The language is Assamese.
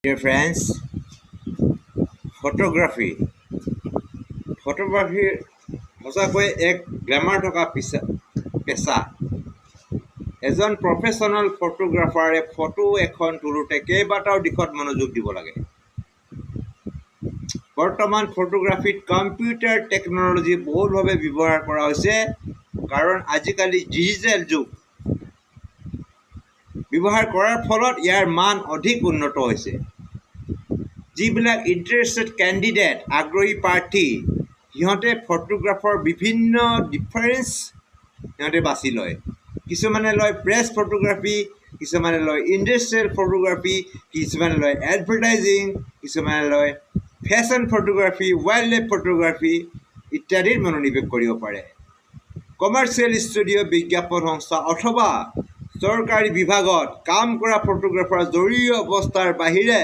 Dear friends, photography সঁচাকৈ এক গ্লেমাৰ থকা পেচা। এজন প্ৰফেশ্যনেল ফটোগ্ৰাফাৰে ফটো এখন তোলোতে কেইবাটাও দিশত মনোযোগ দিব লাগে। বৰ্তমান ফটোগ্ৰাফীত কম্পিউটাৰ টেকন'লজি বহুলভাৱে ব্যৱহাৰ কৰা হৈছে, কাৰণ আজিকালি ডিজিটেল যুগ। ব্যৱহাৰ কৰাৰ ফলত ইয়াৰ মান অধিক উন্নত হৈছে। যিবিলাক ইণ্টাৰেষ্টেড কেণ্ডিডেট, আগ্ৰহী প্ৰাৰ্থী, সিহঁতে ফটোগ্ৰাফৰ বিভিন্ন ডিফাৰেঞ্চ সিহঁতে বাছি লয়। কিছুমানে লয় প্ৰেছ ফটোগ্ৰাফী, কিছুমানে লয় ইণ্ডাষ্ট্ৰিয়েল ফটোগ্ৰাফী, কিছুমানে লয় এডভাৰটাইজিং, কিছুমানে লয় fashion photography, wild life photography ইত্যাদিত মনোনিৱেশ কৰিব পাৰে। কমাৰ্চিয়েল ষ্টুডিঅ', বিজ্ঞাপন সংস্থা অথবা চৰকাৰী বিভাগত কাম কৰা ফটোগ্ৰাফাৰ জৰুৰী অৱস্থাৰ বাহিৰে